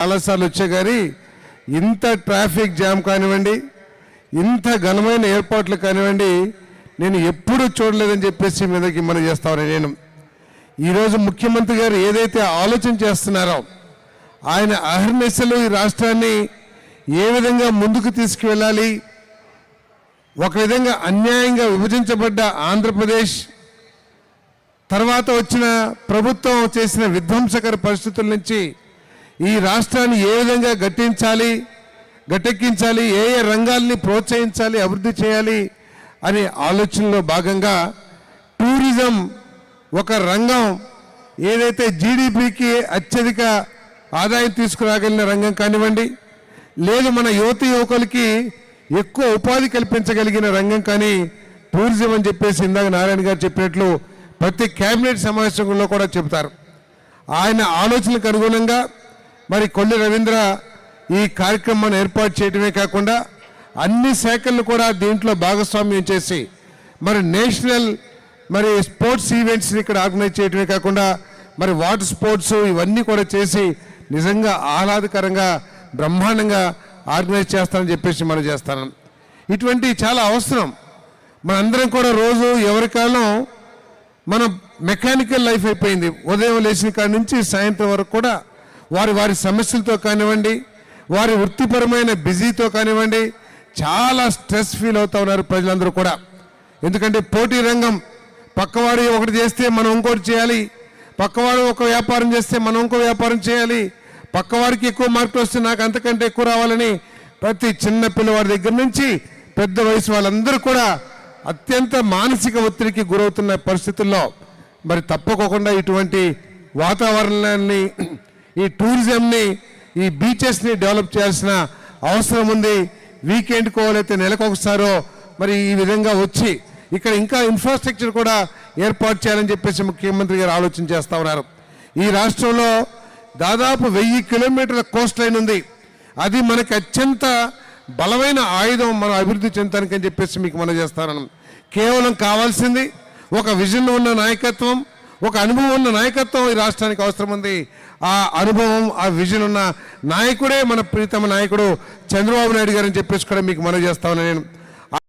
చాలాసార్లు వచ్చే గారి ఇంత ట్రాఫిక్ జామ్ కానివ్వండి, ఇంత ఘనమైన ఏర్పాట్లు కానివ్వండి, నేను ఎప్పుడూ చూడలేదని చెప్పేసి మీదకి మనం చేస్తామని నేను ఈరోజు ముఖ్యమంత్రి గారు ఏదైతే ఆలోచన చేస్తున్నారో ఆయన అహర్నిశలు ఈ రాష్ట్రాన్ని ఏ విధంగా ముందుకు తీసుకువెళ్ళాలి, ఒక విధంగా అన్యాయంగా విభజించబడ్డ ఆంధ్రప్రదేశ్ తర్వాత వచ్చిన ప్రభుత్వం చేసిన విధ్వంసకర పరిస్థితుల నుంచి ఈ రాష్ట్రాన్ని ఏ విధంగా గట్టెక్కించాలి, ఏ ఏ రంగాల్ని ప్రోత్సహించాలి, అభివృద్ధి చేయాలి అనే ఆలోచనలో భాగంగా టూరిజం ఒక రంగం ఏదైతే జీడిపికి అత్యధిక ఆదాయం తీసుకురాగలిగిన రంగం కానివ్వండి, లేదు మన యువకులకి ఎక్కువ ఉపాధి కల్పించగలిగిన రంగం కానీ టూరిజం అని చెప్పేసి ఇందాక నారాయణ గారు చెప్పినట్లు ప్రతి కేబినెట్ సమావేశంలో కూడా చెబుతారు. ఆయన ఆలోచనలకు అనుగుణంగా మరి కొల్లి రవీంద్ర ఈ కార్యక్రమాన్ని ఏర్పాటు చేయడమే కాకుండా అన్ని శాఖలను కూడా దీంట్లో భాగస్వామ్యం చేసి మరి నేషనల్ మరి స్పోర్ట్స్ ఈవెంట్స్ని ఇక్కడ ఆర్గనైజ్ చేయడమే కాకుండా మరి వాటర్ స్పోర్ట్స్ ఇవన్నీ కూడా చేసి నిజంగా ఆహ్లాదకరంగా బ్రహ్మాండంగా ఆర్గనైజ్ చేస్తానని చెప్పేసి మనం చేస్తాను. ఇటువంటి చాలా అవసరం. మనందరం కూడా రోజు ఎవరి కాలం మన మెకానికల్ లైఫ్ అయిపోయింది. ఉదయం లేచిన కాడి నుంచి సాయంత్రం వరకు కూడా వారి సమస్యలతో కానివ్వండి, వారి వృత్తిపరమైన బిజీతో కానివ్వండి చాలా స్ట్రెస్ ఫీల్ అవుతూ ఉన్నారు ప్రజలందరూ కూడా. ఎందుకంటే పోటీ రంగం, పక్కవాడు ఒకటి చేస్తే మనం ఇంకోటి చేయాలి, పక్కవాడు ఒక వ్యాపారం చేస్తే మనం ఇంకో వ్యాపారం చేయాలి, పక్కవాడికి ఎక్కువ మార్కులు వస్తే నాకు అంతకంటే ఎక్కువ రావాలని ప్రతి చిన్న పిల్లవాడి దగ్గర నుంచి పెద్ద వయసు వాళ్ళందరూ కూడా అత్యంత మానసిక ఒత్తిడికి గురవుతున్న పరిస్థితుల్లో మరి తప్పకోకుండా ఇటువంటి వాతావరణాన్ని, ఈ టూరిజంని, ఈ బీచెస్ని డెవలప్ చేయాల్సిన అవసరం ఉంది. వీకెండ్కో లేకపోతే నెలకొకసారో మరి ఈ విధంగా వచ్చి ఇక్కడ ఇంకా ఇన్ఫ్రాస్ట్రక్చర్ కూడా ఏర్పాటు చేయాలని చెప్పేసి ముఖ్యమంత్రి గారు ఆలోచన చేస్తూ ఉన్నారు. ఈ రాష్ట్రంలో దాదాపు 1000 కిలోమీటర్ల కోస్ట్ లైన్ ఉంది. అది మనకి అత్యంత బలమైన ఆయుధం మనం అభివృద్ధి చెందడానికి అని చెప్పేసి మీకు మనం చేస్తాను. కేవలం కావాల్సింది ఒక విజన్ ఉన్న నాయకత్వం, ఒక అనుభవం ఉన్న నాయకత్వం ఈ రాష్ట్రానికి అవసరం ఉంది. ఆ అనుభవం, ఆ విజన్ ఉన్న నాయకుడే మన ప్రీతమ నాయకుడు చంద్రబాబు నాయుడు గారు అని చెప్పేసి కూడా మీకు మనం చేస్తామని నేను